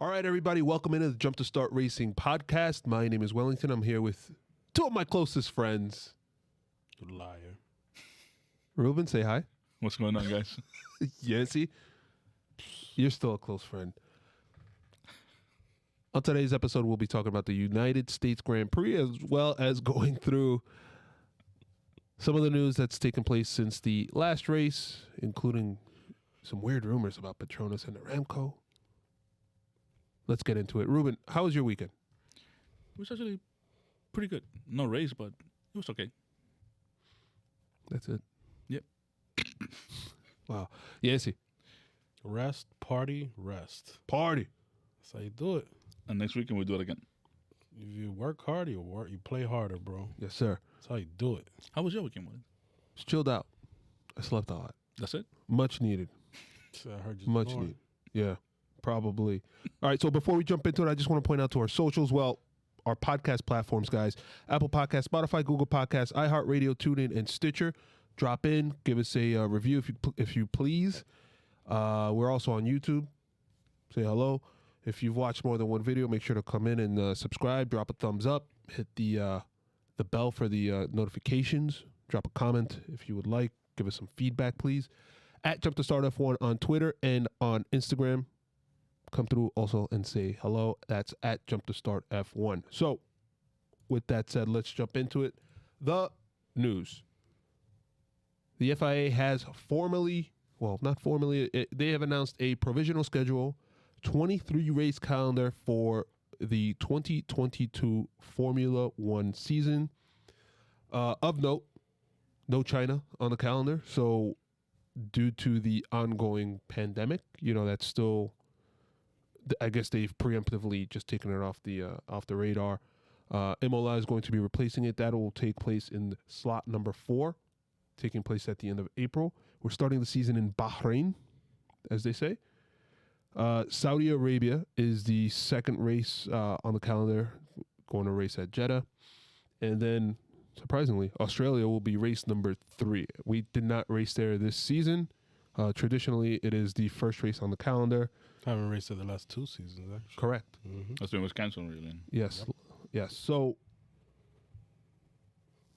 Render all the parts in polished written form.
All right, everybody, welcome into the Jump to Start Racing podcast. My name is Wellington. I'm here with two of my closest friends. You liar. Ruben, say hi. What's going on, guys? Yhancy, you're still a close friend. On today's episode, we'll be talking about the United States Grand Prix, as well as going through some of the news that's taken place since the last race, including some weird rumors about Petronas and Aramco. Let's get into it. Ruben, how was your weekend? It was actually pretty good. No race, but it was okay. That's it. Yep. Wow. Yhancy. Rest, party, rest. Party. That's how you do it. And next weekend we'll do it again. If you work hard, you play harder, bro. Yes, sir. That's how you do it. How was your weekend, Willie? Just chilled out. I slept a lot. That's it? Much needed. So I heard you Much snoring. needed. Yeah, probably. All right, so before we jump into it, I just want to point out to our socials, well, our podcast platforms, guys. Apple Podcasts, Spotify, Google Podcasts, iHeart Radio, TuneIn, and Stitcher. Drop in, give us a review if you please. We're also on YouTube. Say hello. If you've watched more than one video, make sure to come in and subscribe, drop a thumbs up, hit the bell for the notifications, drop a comment if you would like, give us some feedback, please. At Jump to Start F1 on Twitter and on Instagram. Come through also and say hello. That's at Jump to Start F1. So, with that said, let's jump into it. The news. The FIA has they have announced a provisional schedule, 23 race calendar for the 2022 Formula One season. Of note, no China on the calendar. So, due to the ongoing pandemic, that's still, I guess they've preemptively just taken it off the radar. Imola is going to be replacing it. That will take place in slot number 4, taking place at the end of April. We're starting the season in Bahrain, as they say. Saudi Arabia is the second race on the calendar, going to race at Jeddah. And then, surprisingly, Australia will be race number 3. We did not race there this season. Traditionally, it is the first race on the calendar. I haven't raced it the last 2 seasons, actually. Correct. Mm-hmm. That's when it was canceled, really. Yes. Yep. Yes. So,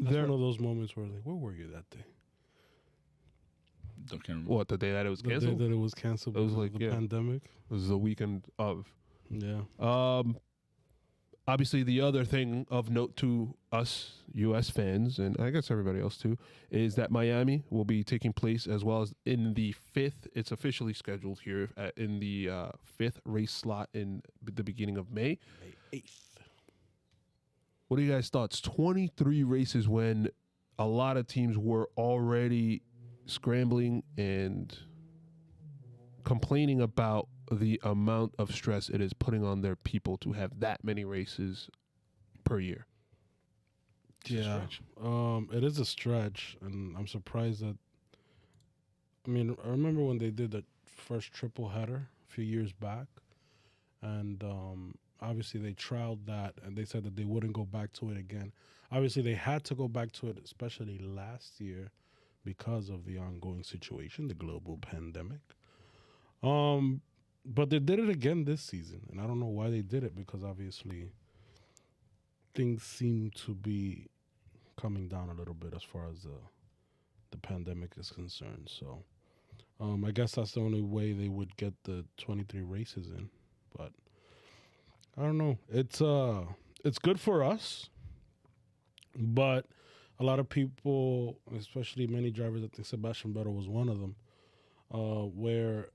That's one of those moments where, like, where were you that day? Don't care. What, the day that it was The canceled? day that it was canceled It was because like, of the yeah. pandemic. It was the weekend of. Yeah. Obviously, the other thing of note to us U.S. fans, and I guess everybody else too, is that Miami will be taking place as well as in the 5th. It's officially scheduled here in the 5th race slot in the beginning of May. May 8th. What are you guys' thoughts? 23 races when a lot of teams were already scrambling and complaining about the amount of stress it is putting on their people to have that many races per year. Yeah, it is a stretch, and I'm surprised that. I mean, I remember when they did the first triple header a few years back, and obviously they trialed that, and they said that they wouldn't go back to it again. Obviously, they had to go back to it, especially last year, because of the ongoing situation, the global pandemic. But they did it again this season, and I don't know why they did it, because obviously things seem to be coming down a little bit as far as the pandemic is concerned. So I guess that's the only way they would get the 23 races in. But I don't know. It's good for us, but a lot of people, especially many drivers, I think Sebastian Vettel was one of them, where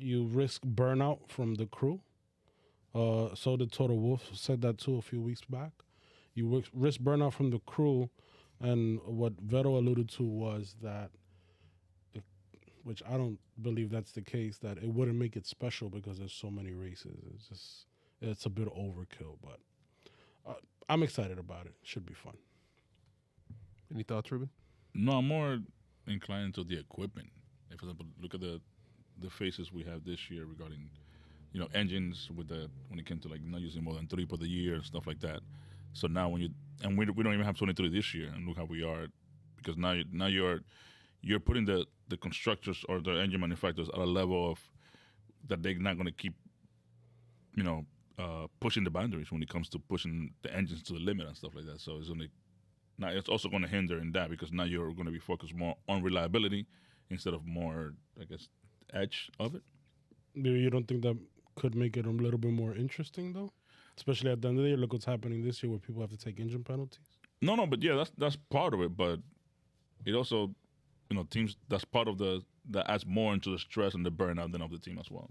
you risk burnout from the crew. So did Toto Wolff said that too a few weeks back. You risk burnout from the crew, and what Vettel alluded to was that, which I don't believe that's the case, that it wouldn't make it special because there's so many races. It's a bit overkill, but I'm excited about it. Should be fun. Any thoughts, Ruben? No, I'm more inclined to the equipment. For example, look at the phases we have this year regarding, engines when it came to like not using more than 3 per the year and stuff like that. So now we don't even have 23 this year, and look how we are, because now you're putting the constructors or the engine manufacturers at a level of that they're not going to keep, pushing the boundaries when it comes to pushing the engines to the limit and stuff like that. So it's also going to hinder in that because now you're going to be focused more on reliability instead of more, I guess, edge of it. You don't think that could make it a little bit more interesting though? Especially at the end of the year, look what's happening this year where people have to take engine penalties. No, but yeah, that's part of it. But it also, teams, that's part of that adds more into the stress and the burnout than of the team as well.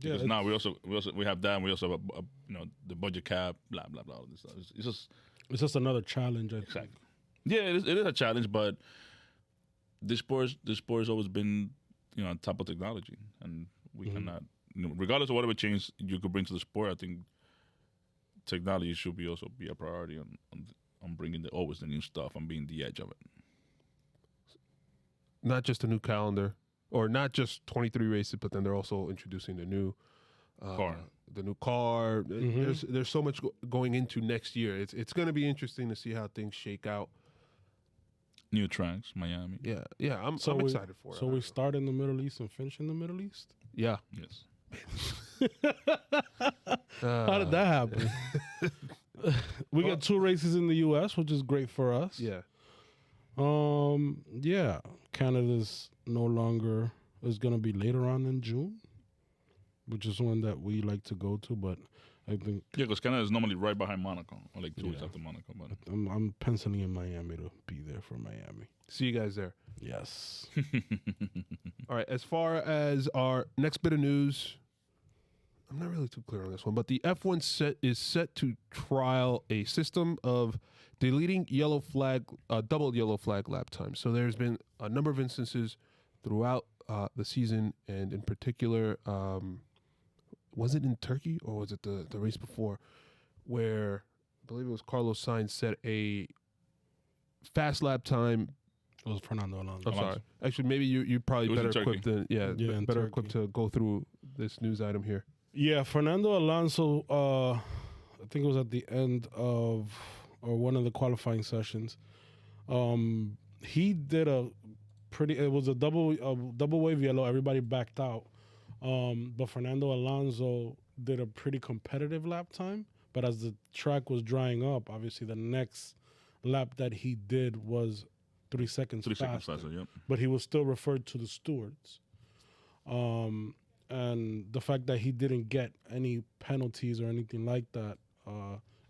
Yeah, Because now we have that, and we also have the budget cap, blah blah blah. All this stuff. It's just another challenge. I think. Yeah, it is a challenge, but this sport has always been on top of technology, and we cannot, regardless of whatever change you could bring to the sport. I think technology should also be a priority on bringing always the new stuff and being the edge of it. Not just a new calendar, or not just 23 races, but then they're also introducing the new Car. The new car. There's so much going into next year. It's going to be interesting to see how things shake out. New tracks, Miami. Yeah. I'm excited for it. So we start in the Middle East and finish in the Middle East. Yeah. Yes. How did that happen? We got 2 races in the U.S., which is great for us. Yeah. Yeah. Canada's no longer is going to be later on in June, which is one that we like to go to. But I think because Canada is normally right behind Monaco, or like 2 weeks after Monaco. But I'm penciling in Miami to be there for Miami. See you guys there. Yes. All right. As far as our next bit of news, I'm not really too clear on this one, but the F1 is set to trial a system of deleting double yellow flag lap times. So there's been a number of instances throughout the season, and in particular, was it in Turkey or was it the race before, where I believe it was Carlos Sainz set a fast lap time. It was Fernando Alonso. I'm sorry. Actually, maybe you probably better equipped than better Turkey. equipped to go through this news item here. Yeah, Fernando Alonso, I think it was at the end of or one of the qualifying sessions. He did it was a double wave yellow. Everybody backed out. But Fernando Alonso did a pretty competitive lap time. But as the track was drying up, obviously the next lap that he did was 3 seconds faster. Yep. But he was still referred to the stewards. And the fact that he didn't get any penalties or anything like that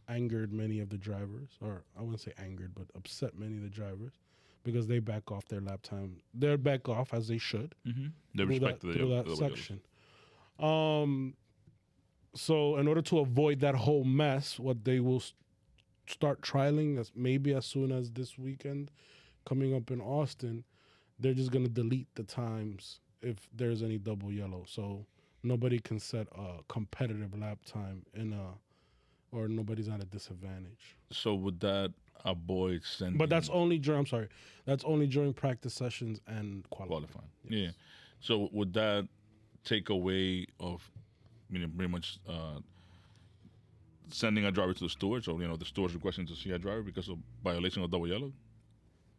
angered many of the drivers. Or I wouldn't say angered, but upset many of the drivers because they back off their lap time. They're back off as they should. Mm-hmm. They respect that section. So in order to avoid that whole mess, what they will start trialing as soon as this weekend coming up in Austin, they're just going to delete the times if there's any double yellow. So nobody can set a competitive lap time or nobody's at a disadvantage. So would that avoid sending? But that's only during practice sessions and qualifying. Yes. Yeah. So would that take away of, pretty much sending a driver to the stewards, or the stewards requesting to see a driver because of violation of double yellow?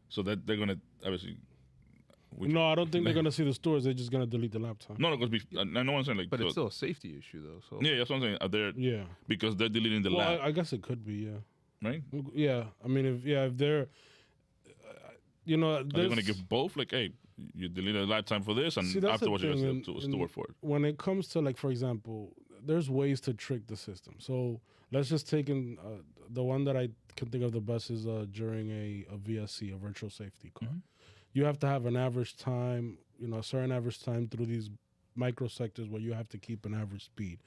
So that they're gonna obviously. No, I don't think they're gonna see the stewards. They're just gonna delete the lap time. No, because I know what I'm saying. But it's still a safety issue, though. So yeah, that's what I'm saying. Yeah, because they're deleting the lap. I guess it could be. Yeah. Right. Yeah, I mean, if they're, are they gonna give both? Like, hey, you deleted a lap time for this, and afterwards you're gonna to a steward for it. When it comes to, like, for example, there's ways to trick the system. So let's just take in the one that I can think of the best is during a VSC, a virtual safety car. Mm-hmm. You have to have an average time, a certain average time through these microsectors where you have to keep an average speed.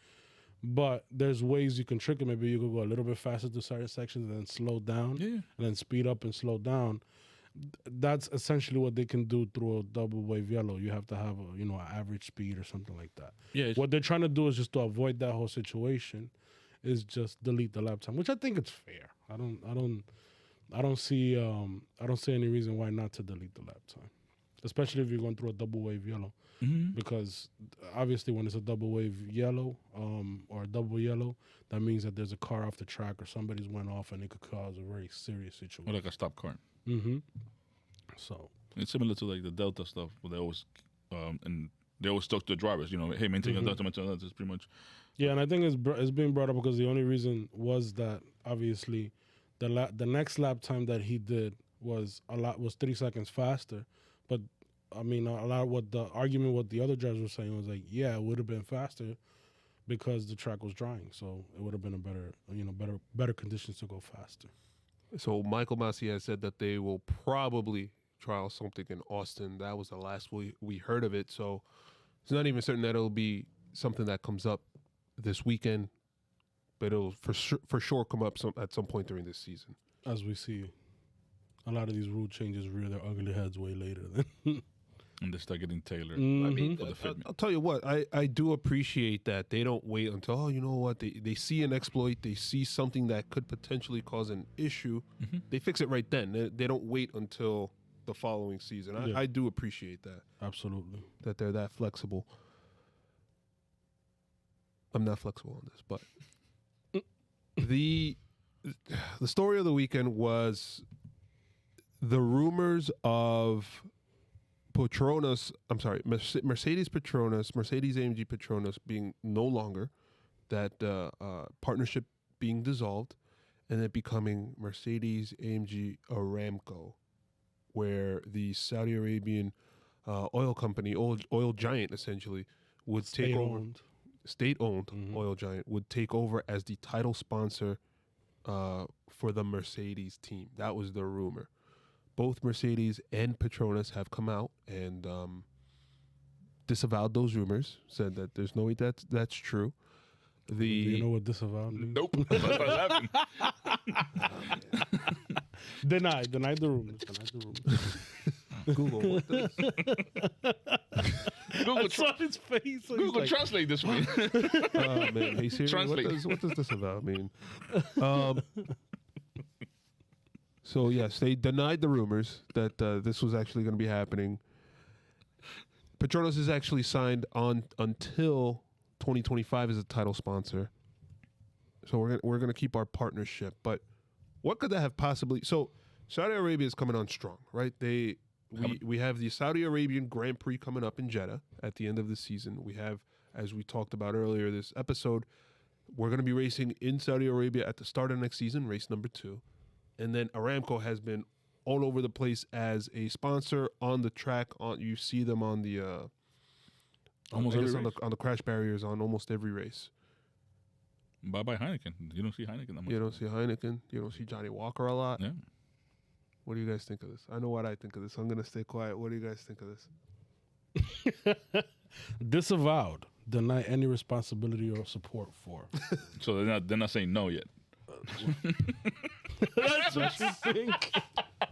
But there's ways you can trick it. Maybe you could go a little bit faster to certain sections and then slow down, and then speed up and slow down. That's essentially what they can do through a double wave yellow. You have to have an average speed or something like that. Yeah. What they're trying to do is just to avoid that whole situation, is just delete the lap time, which I think it's fair. I don't see any reason why not to delete the lap time, especially if you're going through a double wave yellow. Mm-hmm. Because obviously when it's a double wave yellow or a double yellow, that means that there's a car off the track or somebody's went off and it could cause a very serious situation. Or like a stop car. Mm-hmm. So it's similar to like the Delta stuff where they always and they always talk to the drivers. You know, hey, maintain your dust, maintain your dust. It's pretty much. Yeah, and I think it's being brought up because the only reason was that obviously the next lap time that he did was 3 seconds faster, but I mean a lot of what the other drivers were saying was like, yeah, it would have been faster because the track was drying, so it would have been a better conditions to go faster. So Michael Masi has said that they will probably trial something in Austin. That was the last we heard of it, so it's not even certain that it'll be something that comes up this weekend, but it'll for sure come up at some point during this season. As we see, a lot of these rule changes rear their ugly heads way later than. And they start getting tailored. I mean, I'll tell you what, I do appreciate that they don't wait until, you know what, they see an exploit, they see something that could potentially cause an issue, they fix it right then. They don't wait until the following season. I do appreciate that. Absolutely. That they're that flexible. I'm not flexible on this, but the story of the weekend was the rumors of Mercedes AMG Petronas being no longer, that partnership being dissolved, and it becoming Mercedes AMG Aramco, where the Saudi Arabian oil company, oil giant essentially, would take over. State-owned oil giant would take over as the title sponsor for the Mercedes team. That was the rumor. Both Mercedes and Petronas have come out and disavowed those rumors, said that there's no way that's true. Do you know what disavowed means? Nope. Denied the rumors. Google, what does Google his face. So Google Translate this week. man, hey Siri, Translate. what does disavow mean? So yes, they denied the rumors that this was actually going to be happening. Petronas is actually signed on until 2025 as a title sponsor. So we're gonna keep our partnership. But what could that have possibly? So Saudi Arabia is coming on strong, right? We have the Saudi Arabian Grand Prix coming up in Jeddah at the end of the season. We have, as we talked about earlier this episode, we're going to be racing in Saudi Arabia at the start of next season, race number 2. And then Aramco has been all over the place as a sponsor on the track. You see them on the on the crash barriers on almost every race. Bye Heineken. You don't see Heineken that much. You don't see Heineken. You don't see Johnny Walker a lot. Yeah. What do you guys think of this? I know what I think of this. I'm going to stay quiet. What do you guys think of this? Disavowed. Deny any responsibility or support for. So they're not saying no yet. That's what you think.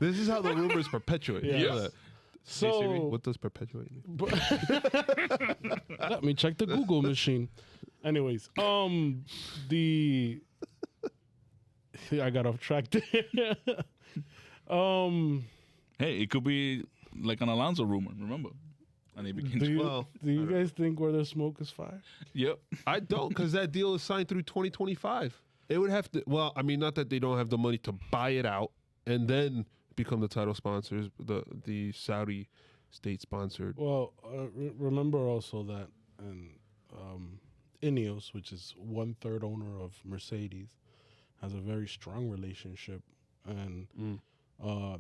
This is how the rumors perpetuate. Yes. So, hey Siri, what does perpetuate mean? Let me check the Google machine. Anyways, I got off track there. Hey, it could be like an Alonso rumor, remember? And he begins. Do you guys think where there's smoke is fire? Yep. I don't, because that deal is signed through 2025. It would have to. Well, I mean, not that they don't have the money to buy it out and then become the title sponsors, the Saudi state sponsored. Well, remember also that Ineos, which is 1/3 owner of Mercedes, has a very strong relationship, and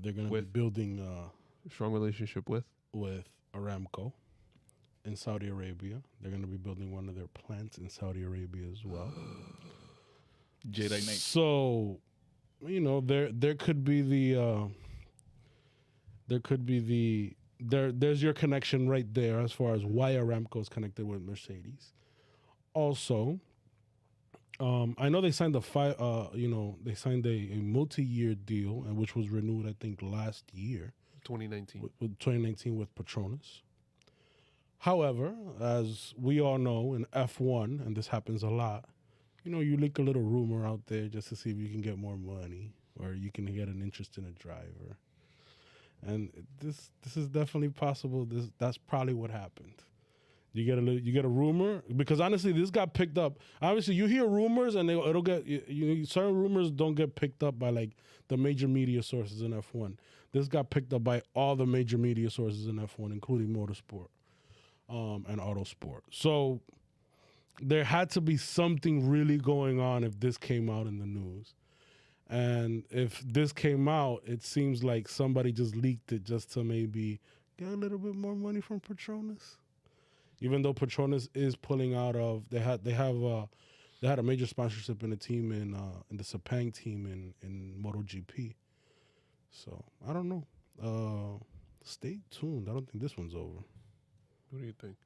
they're going to be building strong relationship with Aramco in Saudi Arabia. They're going to be building one of their plants in Saudi Arabia as well. Jedi Knight. So, there could be there's your connection right there as far as why Aramco is connected with Mercedes. Also, I know they signed a multi-year deal, and which was renewed, I think, last year, 2019, with 2019 with Petronas. However, as we all know in F1, and this happens a lot, you leak a little rumor out there just to see if you can get more money or you can get an interest in a driver. And this is definitely possible. That's probably what happened. You get a rumor, because honestly, this got picked up. Obviously, you hear rumors and it'll get certain rumors don't get picked up by like the major media sources in F1. This got picked up by all the major media sources in F1, including motorsport. and Autosport. So there had to be something really going on if this came out in the news. And if this came out, it seems like somebody just leaked it just to maybe get a little bit more money from Petronas. Even though Petronas is pulling out of, they had a major sponsorship in the team in the Sepang team in MotoGP. So I don't know. Stay tuned. I don't think this one's over. What do you think?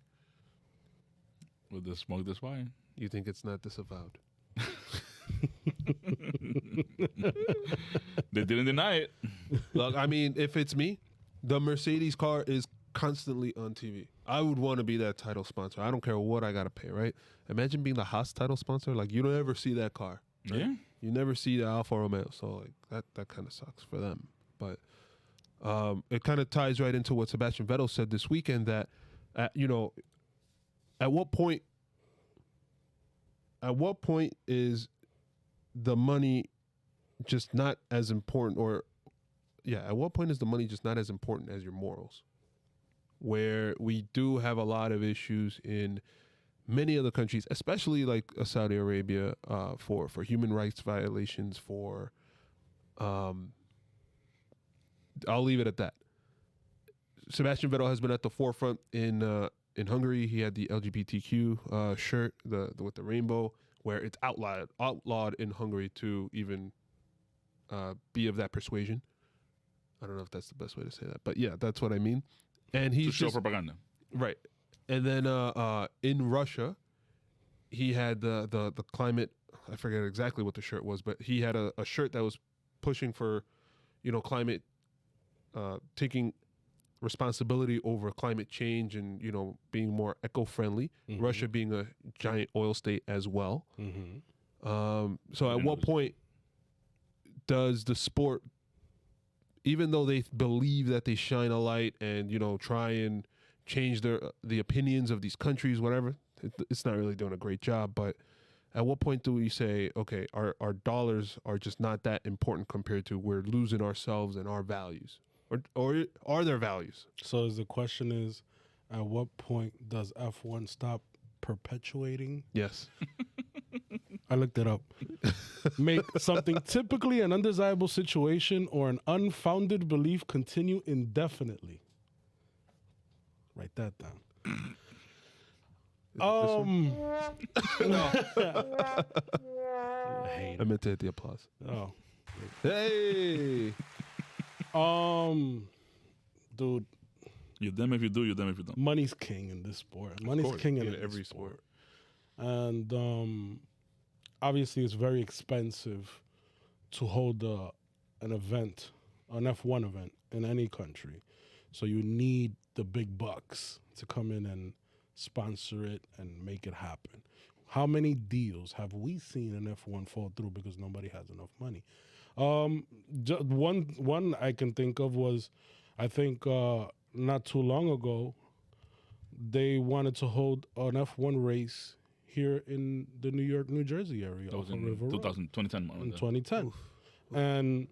With the smoke, this wine. You think it's not disavowed? They didn't deny it. Look, I mean, if it's me, the Mercedes car is constantly on TV. I would want to be that title sponsor. I don't care what I got to pay, right? Imagine being the Haas title sponsor. Like, you don't ever see that car. Right? Yeah. You never see the Alfa Romeo. So, like, that kind of sucks for them. But it kind of ties right into what Sebastian Vettel said this weekend that, at what point is the money just not as important, at what point is the money just not as important as your morals? Where we do have a lot of issues in many other countries, especially like Saudi Arabia, for human rights violations, I'll leave it at that. Sebastian Vettel has been at the forefront in Hungary. He had the LGBTQ shirt, with the rainbow, where it's outlawed in Hungary to even be of that persuasion. I don't know if that's the best way to say that, but yeah, that's what I mean. And he's to show propaganda, right? And then in Russia, he had the climate. I forget exactly what the shirt was, but he had a shirt that was pushing for, climate, taking responsibility over climate change and, being more eco-friendly. Mm-hmm. Russia being a giant oil state as well. Mm-hmm. So at what point does the sport, even though they believe that they shine a light and, try and change the opinions of these countries, whatever, it's not really doing a great job. But at what point do we say, okay, our dollars are just not that important compared to we're losing ourselves and our values? Or are there values? So the question is, at what point does F1 stop perpetuating? Yes. I looked it up. Make something typically an undesirable situation or an unfounded belief continue indefinitely. Write that down. I meant to hit the applause. Oh. Hey. Dude. You're them if you do, you're them if you don't. Money's king in this sport. Money's king in every sport. And obviously it's very expensive to hold an event, an F1 event in any country. So you need the big bucks to come in and sponsor it and make it happen. How many deals have we seen in F1 fall through because nobody has enough money? Just one I can think of was, I think not too long ago, they wanted to hold an F1 race here in the New York, New Jersey area. That was in 2010. In 2010. Oof. And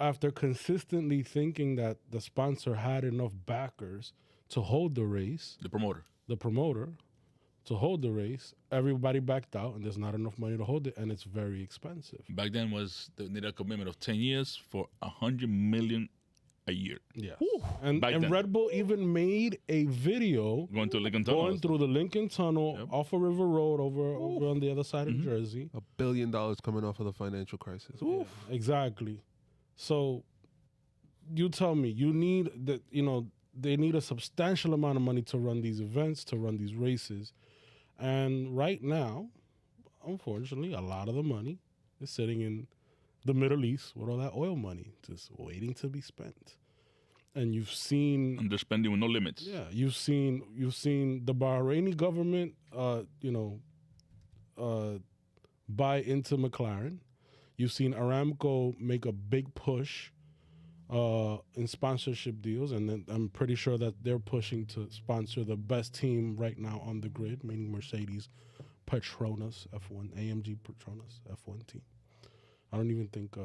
after consistently thinking that the sponsor had enough backers to hold the race, the promoter to hold the race, everybody backed out, and there's not enough money to hold it, and it's very expensive. Back then they needed a commitment of 10 years for $100 million a year. Yeah. And Red Bull even made a video going through the Lincoln Tunnel, yep, off a River Road over on the other side, mm-hmm, of Jersey. $1 billion coming off of the financial crisis. Yeah, exactly. So you tell me, you need that, they need a substantial amount of money to run these events, to run these races. And right now, unfortunately, a lot of the money is sitting in the Middle East with all that oil money just waiting to be spent. And you've seen underspending with no limits. Yeah, you've seen the Bahraini government buy into McLaren. You've seen Aramco make a big push in sponsorship deals, and then I'm pretty sure that they're pushing to sponsor the best team right now on the grid, meaning Mercedes Petronas F1, AMG Petronas F1 team. I don't even think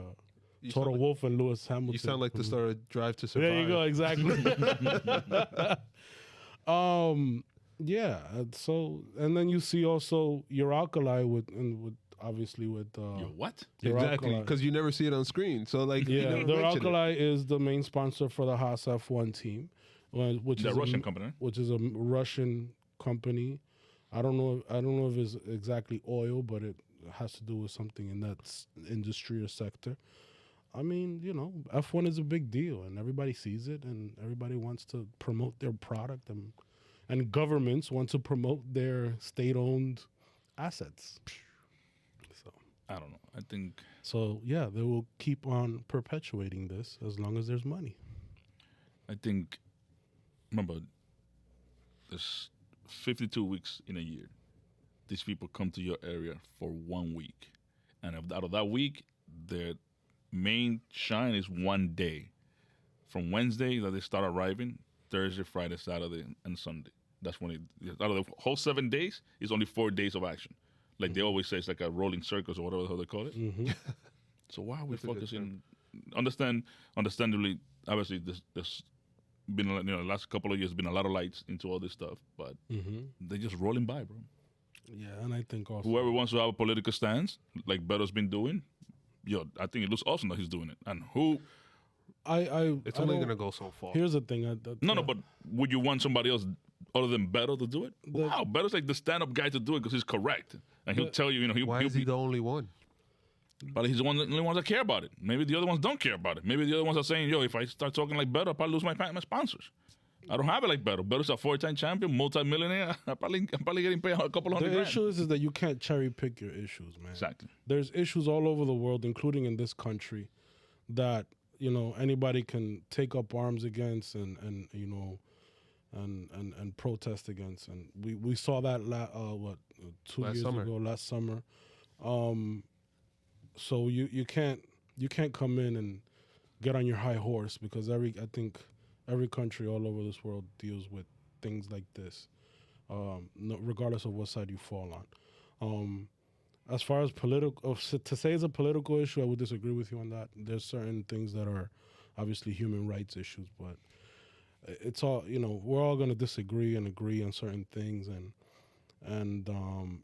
Toto Wolff and Lewis Hamilton. You sound like the star of Drive to Survive. There you go, exactly. Yeah. So, and then you see also your alkali with obviously with Your what? your Exactly, Alkali. because you never see it on screen. So like, you Yeah, never their mention it. alkali is the main sponsor for the Haas F1 team, which The is Russian company. which is a Russian company. I don't know. I don't know if it's exactly oil, but it has to do with something in that industry or sector. I mean, you know, F1 is a big deal, and everybody sees it, and everybody wants to promote their product, and governments want to promote their state-owned assets. So, I don't know. I think yeah, they will keep on perpetuating this as long as there's money. remember, there's 52 weeks in a year. These people come to your area for 1 week, and out of that week, their main shine is one day, from Wednesday that they start arriving, Thursday, Friday, Saturday, and Sunday. That's when out of the whole 7 days, it's only 4 days of action. Like they always say, it's like a rolling circus or whatever the hell they call it. Mm-hmm. So why are we focusing? Understandably, obviously, there's been the last couple of years been a lot of lights into all this stuff, but they're just rolling by, bro. Yeah, and I think also Whoever wants to have a political stance, like Beto's been doing, I think it looks awesome that he's doing it. And who? It's I only don't- gonna go so far. Here's the thing. No, but would you want somebody else other than Beto to do it? Wow, Beto's like the stand-up guy to do it because he's correct, and he'll tell you, Why is he the only one? But he's the only ones that care about it. Maybe the other ones don't care about it. Maybe the other ones are saying, yo, if I start talking like Beto, I'll probably lose my sponsors. I don't have it like Beto. Beto's a 4-time champion, multi-millionaire. I'm probably getting paid a couple hundred the grand. issue is that you can't cherry pick your issues, man. Exactly. There's issues all over the world, including in this country, that anybody can take up arms against and protest against, and we saw that 2 Last years summer. ago, last summer. So you can't come in and get on your high horse, because I think every country all over this world deals with things like this, regardless of what side you fall on. As far as to say it's a political issue, I would disagree with you on that. There's certain things that are obviously human rights issues, but it's all, we're all going to disagree and agree on certain things, and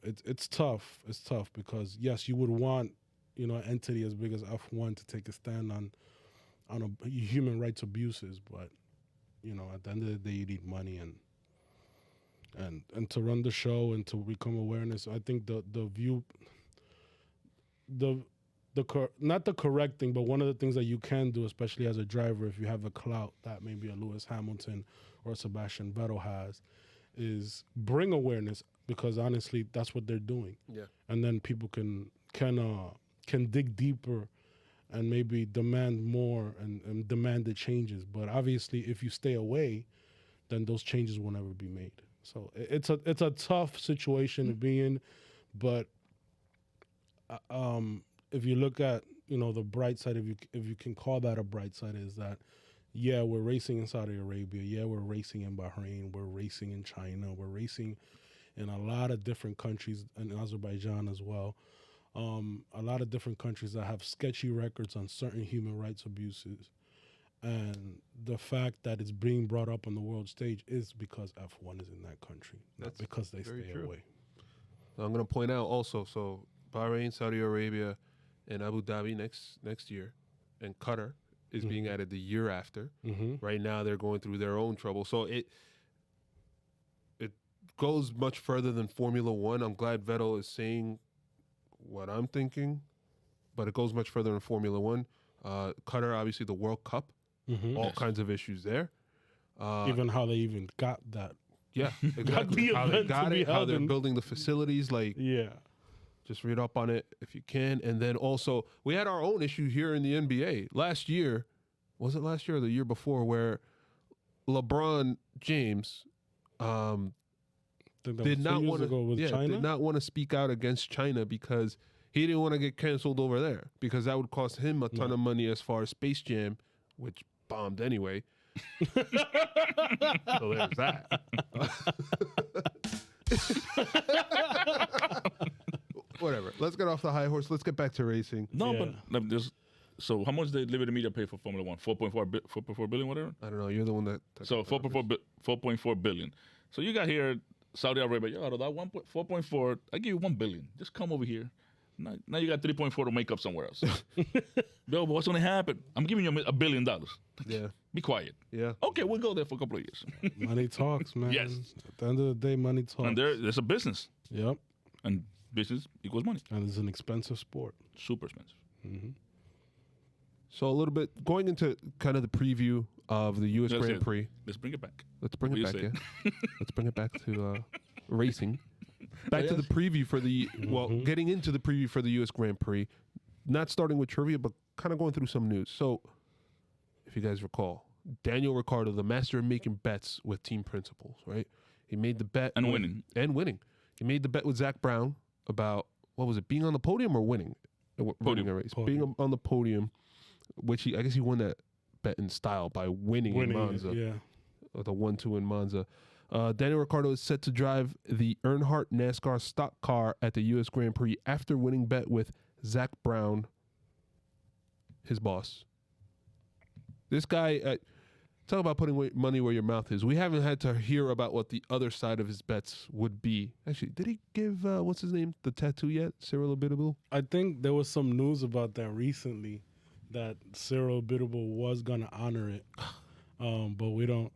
it's tough. It's tough because yes, you would want an entity as big as F1 to take a stand on human rights abuses, but at the end of the day, you need money and to run the show and to become awareness. I think not the correct thing, but one of the things that you can do, especially as a driver, if you have the clout that maybe a Lewis Hamilton or a Sebastian Vettel has, is bring awareness, because honestly, that's what they're doing. Yeah. And then people can dig deeper and maybe demand more and demand the changes. But obviously, if you stay away, then those changes will never be made. So it's a tough situation to be in, but if you look at the bright side, if you can call that a bright side, is that we're racing in Saudi Arabia, we're racing in Bahrain, we're racing in China, we're racing in a lot of different countries, in Azerbaijan as well. A lot of different countries that have sketchy records on certain human rights abuses. And the fact that it's being brought up on the world stage is because F1 is in that country, not because they stay away. I'm going to point out also, so Bahrain, Saudi Arabia, and Abu Dhabi next year, and Qatar is being added the year after. Right now, they're going through their own trouble. So it goes much further than Formula One. I'm glad Vettel is saying what I'm thinking, but it goes much further than Formula One. Qatar, obviously, the World Cup, all kinds of issues there. Even how they even got that. Yeah, exactly. How they got it, how they're building the facilities, just read up on it if you can. And then also, we had our own issue here in the NBA last year. Was it last year or the year before, where LeBron James did not want to speak out against China because he didn't want to get canceled over there, because that would cost him a ton of money as far as Space Jam, which bombed anyway. So there's that. Whatever. Let's get off the high horse. Let's get back to racing. No, but so how much did Liberty Media pay for Formula One? 4.4 billion, whatever. I don't know. You're the one that. So 4.4 billion. So you got here Saudi Arabia, yo, out of that 4.4, I give you $1 billion. Just come over here. Now you got 3.4 to make up somewhere else. Yo, but what's going to happen? I'm giving you $1 billion. Yeah. Be quiet. Yeah. Okay, we'll go there for a couple of years. Money talks, man. Yes. At the end of the day, money talks. And there's a business. Yep. And business equals money. And it's an expensive sport. Super expensive. Mm-hmm. So a little bit going into kind of the preview of the U.S. That's Grand it. Prix. Let's bring it back. Let's bring What it do back. you Yeah. Let's bring it back to racing. Back to the preview for the getting into the preview for the U.S. Grand Prix. Not starting with trivia, but kind of going through some news. So, if you guys recall, Daniel Ricciardo, the master of making bets with team principals, right? He made the bet And winning. He made the bet with Zach Brown about what was it, being on the podium or winning? Winning a race, being on the podium, which I guess he won that bet in style by winning in Monza. Yeah. The 1-2 in Monza. Daniel Ricciardo is set to drive the Earnhardt NASCAR stock car at the U.S. Grand Prix after winning bet with Zach Brown, his boss. This guy, talk about putting money where your mouth is. We haven't had to hear about what the other side of his bets would be. Actually, did he give, what's his name, the tattoo yet? Cyril Abiteboul? I think there was some news about that recently, that Cyril Abiteboul was going to honor it. But we don't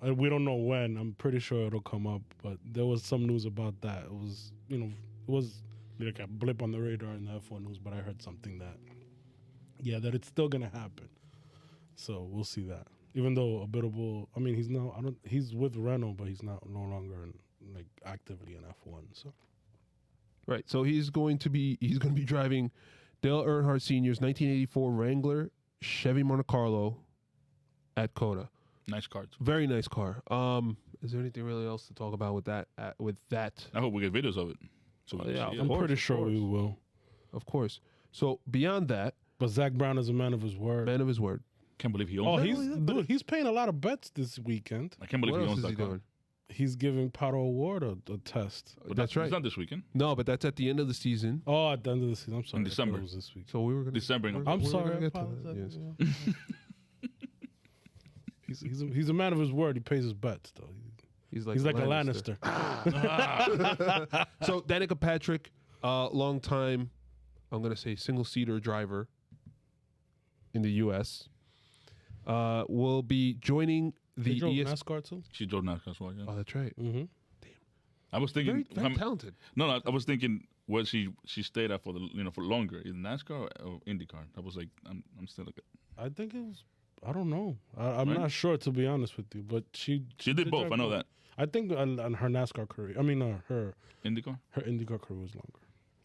know when. I'm pretty sure it'll come up. But there was some news about that. It was, it was like a blip on the radar in the F1 news. But I heard something that it's still gonna happen. So we'll see that. Even though Abiteboul, I mean, he's with Renault, but he's no longer actively in F1. So Right. So he's going to be driving Dale Earnhardt Sr.'s 1984 Wrangler Chevy Monte Carlo at COTA. Nice cards. Very nice car. Is there anything really else to talk about with that? I hope we get videos of it. So we can see it. I'm pretty sure we will. Of course. So beyond that, But Zach Brown is a man of his word. man of his word. Can't believe he owns it. He's paying a lot of bets this weekend. I can't believe What he else owns is he that car. doing? He's giving Pato Award a test. But That's right. It's not this weekend. No, but that's at the end of the season. Oh, at the end of the season. I'm sorry. In December. It was this week. So we were going to December. I'm sorry. I get to apologize. that, yes. He's a man of his word. He pays his bets, though. He's like a Lannister. So Danica Patrick, long time, I'm going to say single-seater driver in the U.S., will be joining the He drove NASCAR too. She drove NASCAR as well. Yeah. Oh, that's right. Mm-hmm. I was thinking. Very talented. No, I was thinking what she stayed at for for longer, either NASCAR or IndyCar. I was like, I'm still like. I think it was. I don't know. I'm Right? not sure, to be honest with you. But she did both. I know that. I think on her NASCAR career. I mean, her IndyCar. IndyCar career was longer.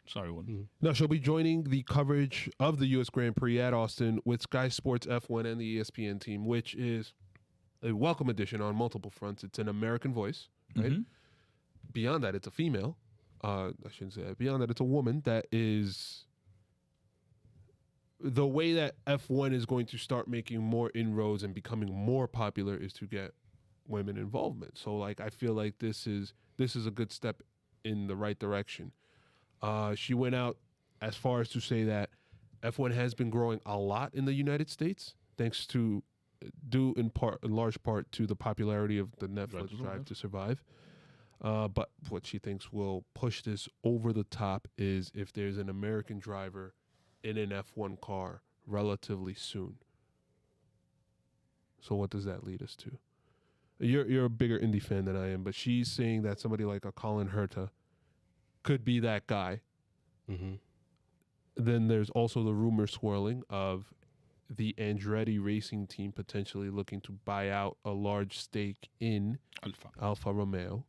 Sorry, what? No, she'll be joining the coverage of the U.S. Grand Prix at Austin with Sky Sports F1 and the ESPN team, which is a welcome addition on multiple fronts. It's an American voice, right? Mm-hmm. Beyond that, it's a female. I shouldn't say that. Beyond that, it's a woman that is... The way that F1 is going to start making more inroads and becoming more popular is to get women involvement. So, I feel like this is a good step in the right direction. She went out as far as to say that F1 has been growing a lot in the United States, thanks to due in large part to the popularity of the Netflix Drive to Survive. But what she thinks will push this over the top is if there's an American driver in an F1 car relatively soon. So what does that lead us to? You're a bigger Indy fan than I am, but she's saying that somebody like a Colin Herta could be that guy. Mm-hmm. Then there's also the rumor swirling of the Andretti racing team potentially looking to buy out a large stake in Alfa Romeo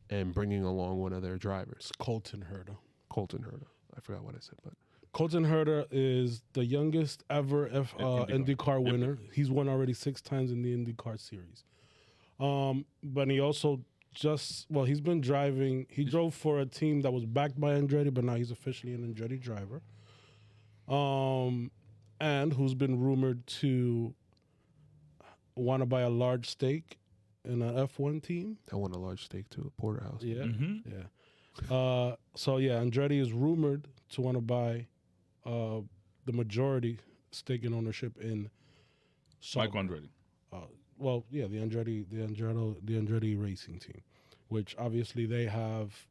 and bringing along one of their drivers. It's Colton Herta. I forgot what I said, but Colton Herta is the youngest ever IndyCar winner. He's won already 6 times in the IndyCar series. But he also he's been driving. He drove for a team that was backed by Andretti, but now he's officially an Andretti driver. And who's been rumored to want to buy a large stake in an F1 team. I want a large stake to a porterhouse. Yeah, Mm-hmm. yeah. Andretti is rumored to want to buy the majority stake in ownership in Mike Andretti. the Andretti racing team. which obviously they have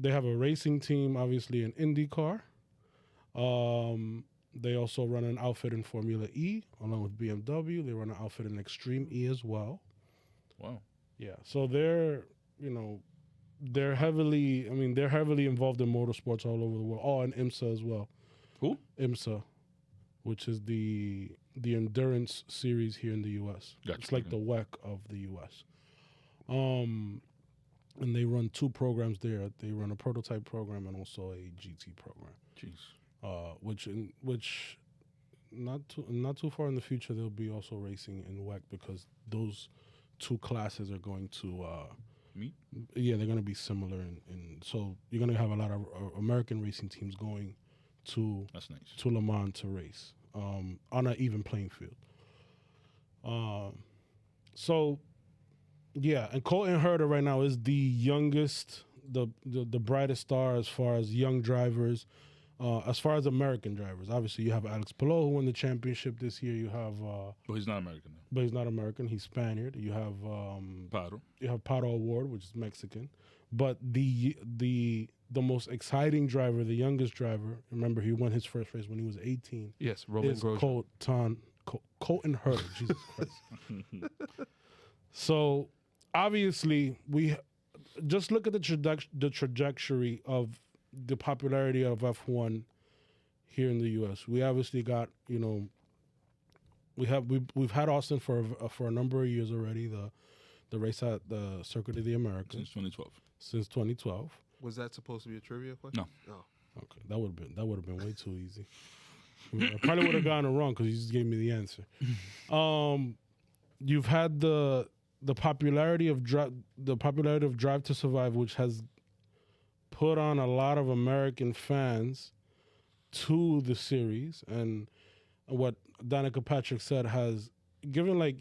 a racing team, obviously in IndyCar. They also run an outfit in Formula E along with BMW. They run an outfit in Extreme E as well. Wow. Yeah, so they're heavily involved in motorsports all over the world. Oh, and IMSA as well. Who? IMSA, which is the endurance series here in the U.S. Gotcha. It's like the WEC of the U.S. And they run 2 programs there. They run a prototype program and also a GT program. Jeez. Which not too far in the future they'll be also racing in WEC because those 2 classes are going to meet. Yeah, they're going to be similar, and so you're going to have a lot of American racing teams going to That's nice. to Le Mans to race on an even playing field. So yeah, and Colton Herta right now is the youngest, the brightest star as far as young drivers. As far as American drivers, obviously you have Alex Palou who won the championship this year. You have, But he's not American though. but he's not American. He's Spaniard. You have Paro. Paro Award, which is Mexican. But the most exciting driver, the youngest driver, remember he won his first race when he was 18. Yes, Roman Is Grosjean. Colton Herta. Jesus Christ. So obviously we just look at the trajectory of the popularity of F1 here in the U.S. We obviously got, we've had Austin for a number of years already. The race at the Circuit of the Americas Since 2012. Was that supposed to be a trivia question? No. Oh. Okay, that would have been way too easy. I probably would have gotten it wrong because you just gave me the answer. You've had the popularity of Drive to Survive, which has put on a lot of American fans to the series, and what Danica Patrick said has given a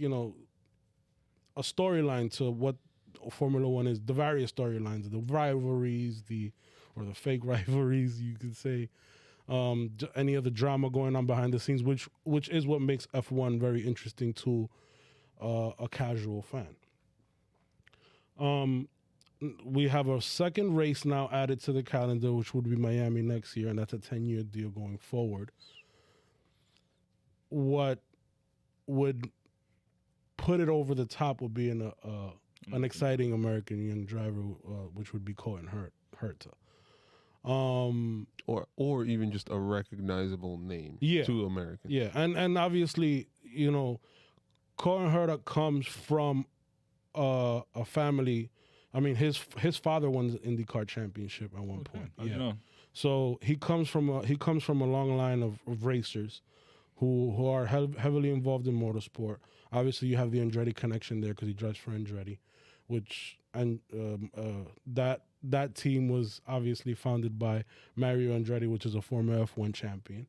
storyline to what Formula One is, the various storylines, the rivalries, or the fake rivalries, you could say, any of the drama going on behind the scenes, which is what makes F1 very interesting to a casual fan. We have a second race now added to the calendar, which would be Miami next year, and that's a 10-year deal going forward. What would put it over the top would be an exciting American young driver, which would be Colton Herta. Or even just a recognizable name to Americans. Yeah, and obviously, Colton Herta comes from a family. I mean, his father won the IndyCar championship at one point. Yeah, so he comes from a long line of racers who are heavily involved in motorsport. Obviously, you have the Andretti connection there because he drives for Andretti, that team was obviously founded by Mario Andretti, which is a former F1 champion.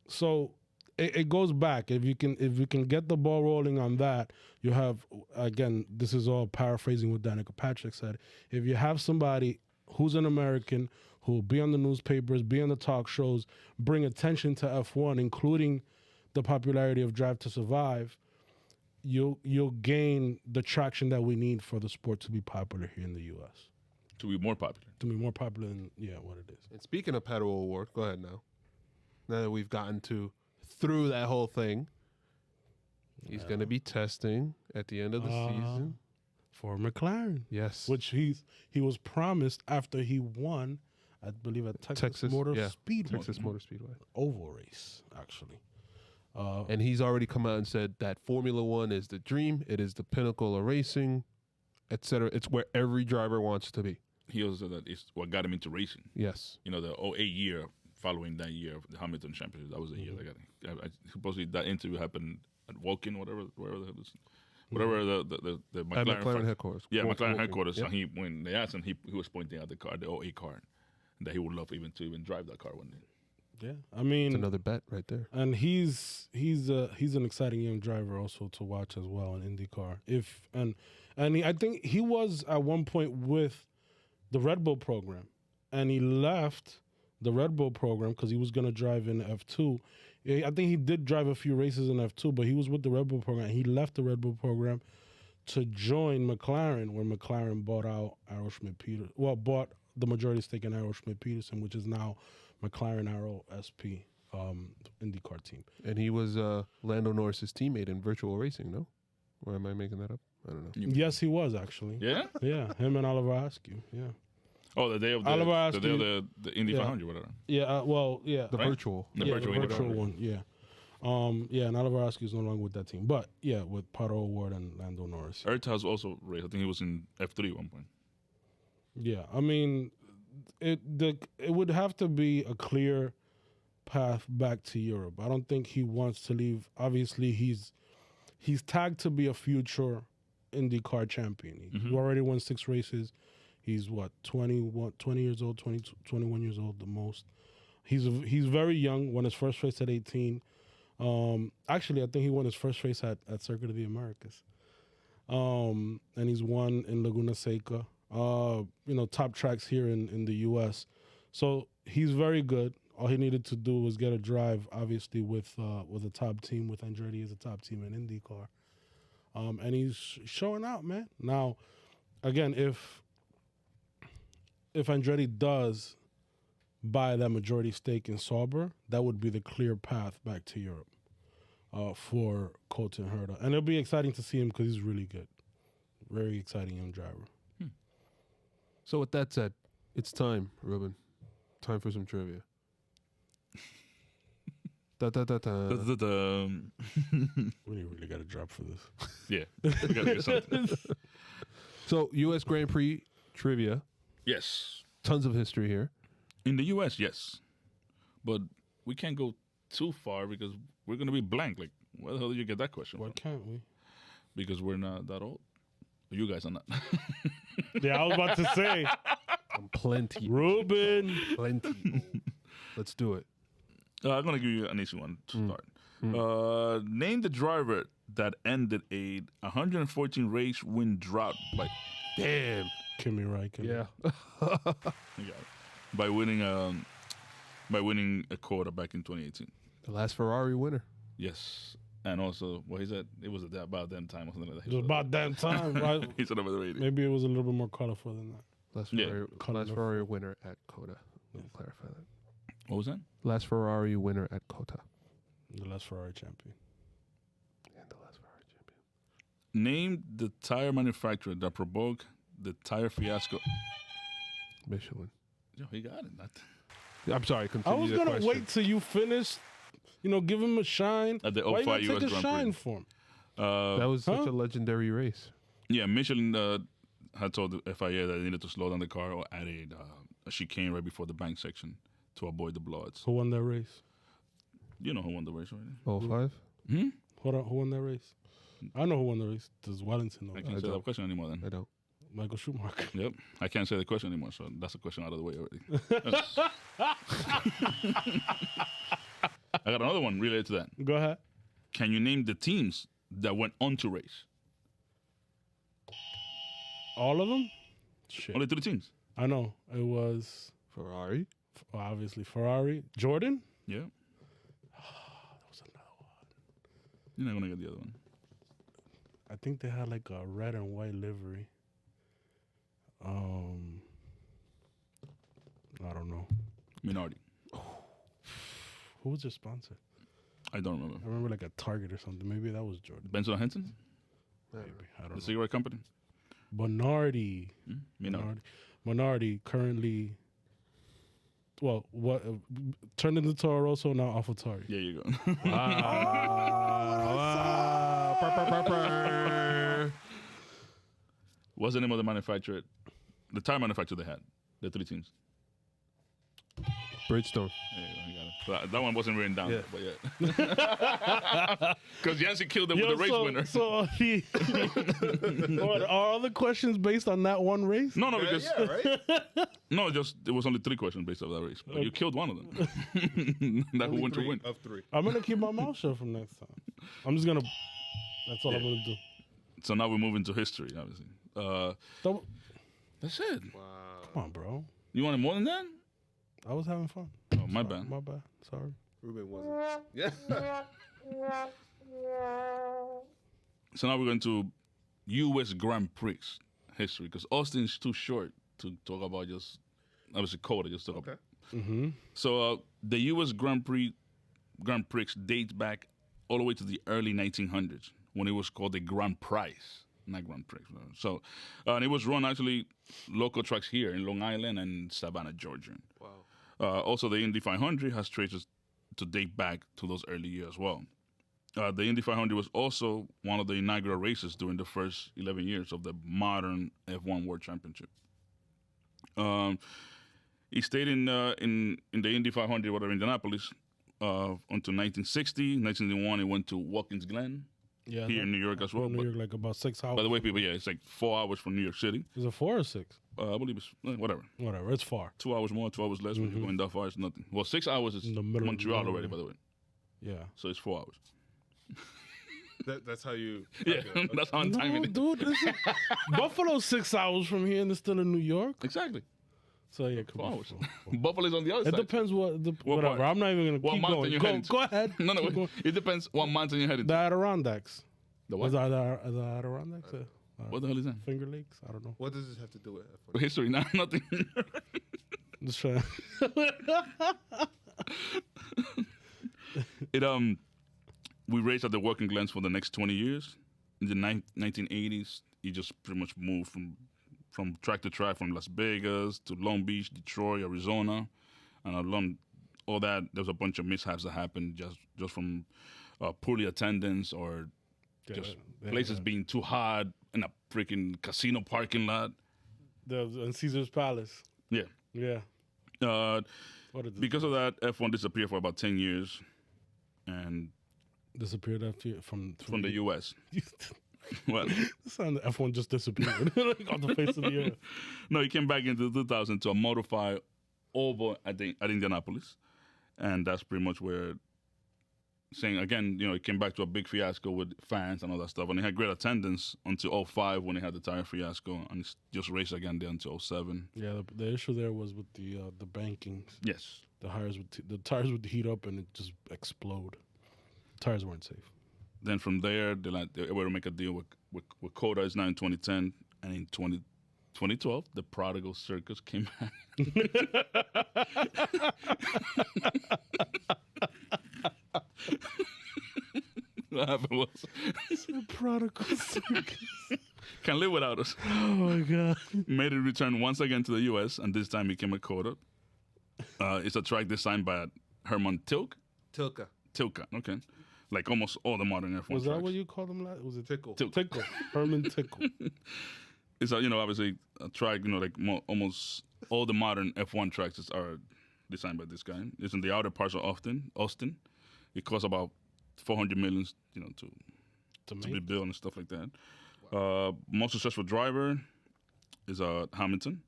So it goes back. If you can get the ball rolling on that, you have, again, this is all paraphrasing what Danica Patrick said. If you have somebody who's an American who will be on the newspapers, be on the talk shows, bring attention to F1, including the popularity of Drive to Survive, you'll gain the traction that we need for the sport to be popular here in the U.S. To be more popular. To be more popular than, what it is. And speaking of Paddle Award, go ahead now. Now that we've gotten through that whole thing, he's going to be testing at the end of the season. For McLaren. Yes. Which he was promised after he won, I believe, at Texas Motor Speedway. Texas Motor Speedway. Oval race, actually. And he's already come out and said that Formula One is the dream. It is the pinnacle of racing, etc. It's where every driver wants to be. He also said that it's what got him into racing. Yes. The 2008 year following that year of the Hamilton Championship, that was the year that got him. Supposedly that interview happened at Woking, whatever the McLaren headquarters. Yeah, McLaren headquarters. Yep. And when they asked him, he was pointing out the car, the 2008 car, and that he would love to even drive that car one day. Yeah, I mean, it's another bet right there. And he's an exciting young driver also to watch as well in IndyCar. I think he was at one point with the Red Bull program, and he left the Red Bull program because he was going to drive in F2. I think he did drive a few races in F2, but he was with the Red Bull program. He left the Red Bull program to join McLaren when McLaren bought out Aeroschmidt Peterson. Well, bought the majority stake in Aeroschmidt Peterson, which is now McLaren Aero SP IndyCar team. And he was Lando Norris's teammate in virtual racing, no? Or am I making that up? I don't know. Yes, he was actually. Yeah? Yeah, him and Oliver Askew. Yeah. Oh, the day of Oliver the Indy 500, whatever. Yeah, The Right? virtual. The yeah, virtual the Indy virtual 500. one, yeah. And Oliver Askew is no longer with that team. But, yeah, with Pato O'Ward and Lando Norris. Ertaz also raced. I think he was in F3 at one point. Yeah, I mean, it would have to be a clear path back to Europe. I don't think he wants to leave. Obviously, he's tagged to be a future IndyCar champion. He already won 6 races. He's 20 years old, 21 years old the most. He's very young. Won his first race at 18. Actually, I think he won his first race at Circuit of the Americas. And he's won in Laguna Seca. Top tracks here in the U.S. So he's very good. All he needed to do was get a drive, obviously, with a top team, with Andretti as a top team in IndyCar. And he's showing out, man. Now, again, if Andretti does buy that majority stake in Sauber, that would be the clear path back to Europe for Colton Herta. And it'll be exciting to see him because he's really good. Very exciting young driver. So with that said, it's time, Ruben. Time for some trivia. Da, da, da, da. We really got to drop for this. Yeah. We gotta get something. So U.S. Grand Prix trivia. Yes. Tons of history here. In the U.S., yes. But we can't go too far because we're going to be blank. Like, where the hell did you get that question Why from? can't we? Because we're not that old. You guys are not. Yeah, I was about to say. I'm plenty. Ruben. Plenty. old. Let's do it. I'm going to give you an easy one to start. Name the driver that ended a 114 race win drought Damn. Kimi Räikkönen. Yeah. by winning a quota back in 2018. The last Ferrari winner. Yes. And also, he said it was about damn time or something like that. It was about damn time, right? He said about the rating. Maybe it was a little bit more colorful than that. Last Yeah. Ferrari winner at Coda. Let me clarify that. What was that? Last Ferrari winner at Coda. The last Ferrari champion. And the last Ferrari champion. Name the tire manufacturer that provoked the tire fiasco. Michelin. Yo, he got it. I'm sorry, I continue was the going to question. wait till you finish, give him a shine. At the Why you 05 gonna US take a Grand Prix. shine for him? That was such Huh? a legendary race. Yeah, Michelin had told the FIA that they needed to slow down the car or add a chicane right before the bank section to avoid the blowouts. Who won that race? You know who won the race already. 05? Hold on, who won that race? I know who won the race. Does Wellington know? I can't say that question anymore then. I don't. Michael Schumacher. Yep. I can't say the question anymore, so that's a question out of the way already. I got another one related to that. Go ahead. Can you name the teams that went on to race? All of them? Shit. Only 3 teams. I know. It was Ferrari? obviously Ferrari. Jordan? Yeah. That was another one. You're not going to get the other one. I think they had like a red and white livery. I don't know. Minardi. Who was their sponsor? I don't remember. I remember like a Target or something. Maybe that was Jordan. Benson and Henson? Maybe. I The don't know. cigarette company? Bonardi. Minardi. Bonardi currently, turned into Toro Rosso, now AlphaTauri. There you go. What's the name of the manufacturer? The tire manufacturer they had. The 3 teams. Bridgestone. There you go. You got it. So that one wasn't written down, Yeah. but yeah. Because Yhancy killed it with the race winner. So are all the questions based on that one race? No, because right? no, it was only 3 questions based off that race. But you killed one of them. That who went to win. Of 3. I'm gonna keep my mouth shut from next time. I'm just gonna. That's all I'm gonna do. So now we move into history, obviously. Don't, That's it. come on, bro. You wanted more than that? I was having fun. Oh, my bad. My bad. Sorry. Ruben wasn't. Yeah. So now we're going to U.S. Grand Prix history, because Austin is too short to talk about just, obviously, COTA, just talk about. So the U.S. Grand Prix dates back all the way to the early 1900s when it was called the Grand Prix, not Grand Prix. So, and it was run actually local tracks here in Long Island and Savannah, Georgia. Wow. Also, the Indy 500 has traces to date back to those early years as well. The Indy 500 was also one of the inaugural races during the first 11 years of the modern F1 World Championship. He stayed in the Indy 500, whatever, Indianapolis, until 1960. 1971, he went to Watkins Glen, here in New York as well. New York, like about 6 hours. By the way, people, it's like 4 hours from New York City. Is it 4 or 6? I believe it's whatever. Whatever, it's far. 2 hours more, 2 hours less. When you're going that far, it's nothing. Well, 6 hours is In the middle of Montreal nowhere. already, by the way. Yeah. So it's 4 hours. That's how you. Yeah, okay. that's how I'm timing it. Dude, listen. Buffalo's 6 hours from here and it's still in New York. Exactly. So yeah, 4 hours. Buffalo's on the other It side. depends whatever. part? I'm not even What gonna keep mountain going. you're Go, heading to? go ahead. No, Keep wait. going. It depends what mountain you're headed The to. Adirondacks. The Is what? that the Adirondacks? What the hell is that? Finger Lakes? I don't know. What does this have to do with F1? History, nothing. Just trying. We raced at the Working Glens for the next 20 years. In the 1980s, he just pretty much moved from track to track, from Las Vegas to Long Beach, Detroit, Arizona, and along all that, there was a bunch of mishaps that happened just from poorly attendance or just places being too hot in a freaking casino parking lot. In Caesar's Palace. Yeah. Yeah. What is Because of that, F1 disappeared for about 10 years, and disappeared after from from the U.S. Well, This sound the F1 just disappeared like, on the face of the earth. no, he came back into 2000 to a modified oval at Indianapolis, and that's pretty much where, saying again, he came back to a big fiasco with fans and all that stuff, and he had great attendance until 05 when he had the tire fiasco, and he just raced again there until 07. Yeah, the issue there was with the bankings. Yes. The tires would heat up and it just explode. Tires weren't safe. Then from there, they were to make a deal with COTA. It's now in 2010, and in 2012, the Prodigal Circus came back. What happened was The Prodigal Circus. Can't live without us. Oh my god. Made a return once again to the U.S., and this time he came at COTA. It's a track designed by Herman Tilka. Tilka, okay. Like almost all the modern F1 Was tracks. that what you called him? Was it Tickle. Tickle? Herman Tickle. It's obviously a track, like almost all the modern F1 tracks are designed by this guy. It's in the outer parts of Austin. It costs about $400 million, to be built and stuff like that. Wow. Most successful driver is Hamilton.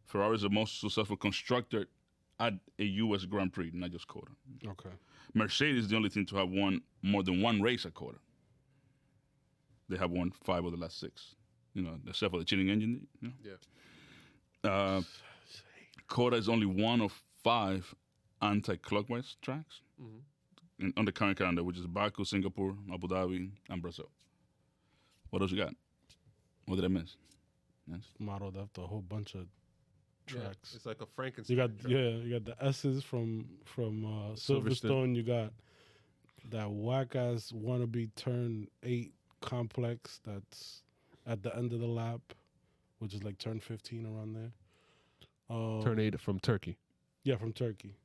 Ferrari is the most successful constructor at a U.S. Grand Prix, not just COTA. Okay. Mercedes is the only team to have won more than one race at COTA. They have won 5 of the last 6. Except for the cheating engine. Yeah. COTA is only one of 5 anti-clockwise tracks on the current calendar, which is Baku, Singapore, Abu Dhabi, and Brazil. What else you got? What did I miss? Yes. Modeled after a whole bunch of Yeah, tracks. it's like a Frankenstein. You got the S's from Silverstone. You got that whack ass wannabe turn 8 complex that's at the end of the lap, which is like turn 15 around there. Turn 8 from Turkey. Yeah, from Turkey.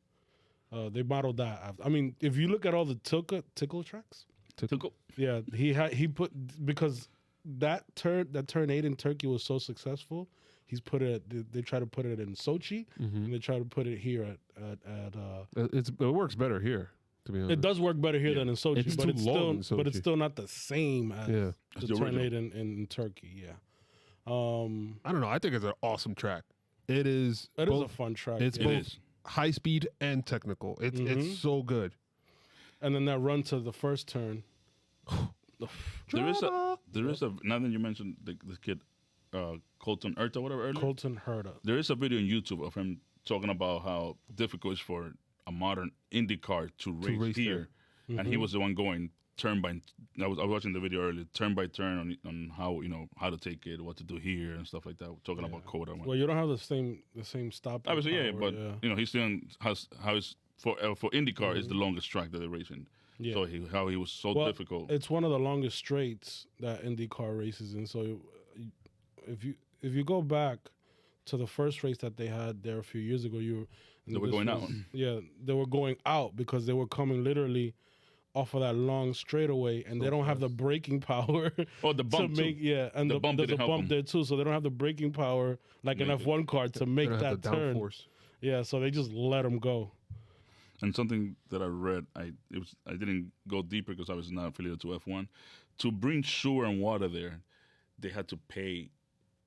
They modeled that after. I mean, if you look at all the tickle tracks, yeah, he put, because that turn 8 in Turkey was so successful. He's put it. They try to put it in Sochi, and they try to put it here at. It works better here, to be honest. It does work better here than in Sochi, It's but too it's long still, in but it's Sochi. still not the same as Yeah. the the turn original. 8 in Turkey. Yeah, I don't know. I think it's an awesome track. It is. it is a both, fun track. It's yeah. both is. high speed and technical. It's so good. And then that run to the first turn. There is a now that you mentioned this kid, Colton Herta, whatever earlier. Colton Herta. There is a video on YouTube of him talking about how difficult it is for a modern Indy car to race race here, and he was the one going turn by. I was watching the video earlier, turn by turn on how how to take it, what to do here, and stuff like that. We're talking about Coda. Well, you don't have the same stop. Obviously, yeah, but he still has how is for IndyCar is the longest track that they're racing. Yeah. So how he was so difficult. It's one of the longest straights that IndyCar races in. So if you go back to the first race that they had there a few years ago, they were going out. Yeah, they were going out because they were coming literally off of that long straightaway, and they don't have the braking power. Oh, the bump to make too. and the bump there's a didn't help bump them. there too, so they don't have the braking power like an F1 car to make They don't have that the turn. downforce. Yeah, so they just let them go. And something that I read, I didn't go deeper because I was not affiliated to F1. To bring sewer and water there, they had to pay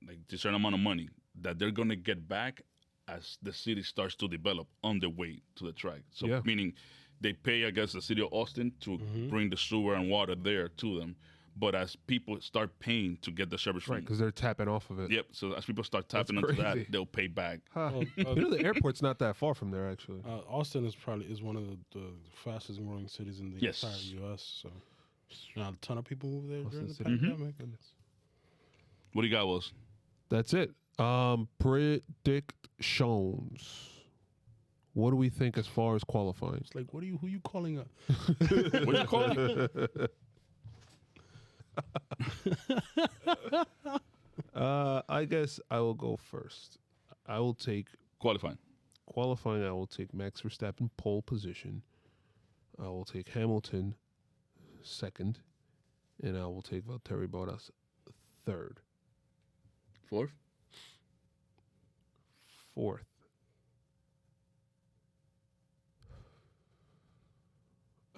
like a certain amount of money that they're gonna get back as the city starts to develop on the way to the track. So meaning they pay, I guess, the city of Austin to bring the sewer and water there to them. But as people start paying to get the service Right, because they're tapping off of it. Yep. So as people start tapping into that, they'll pay back. The airport's not that far from there, actually. Austin is one of the fastest growing cities in the entire U.S. So a ton of people move there during the pandemic. What do you got, Wills? That's it. Predictions. What do we think as far as qualifying? It's like, who you calling up? What do you call it? I guess I will go first. I will take Qualifying. I will take Max Verstappen pole position. I will take Hamilton second, and I will take Valtteri Bottas third. Fourth.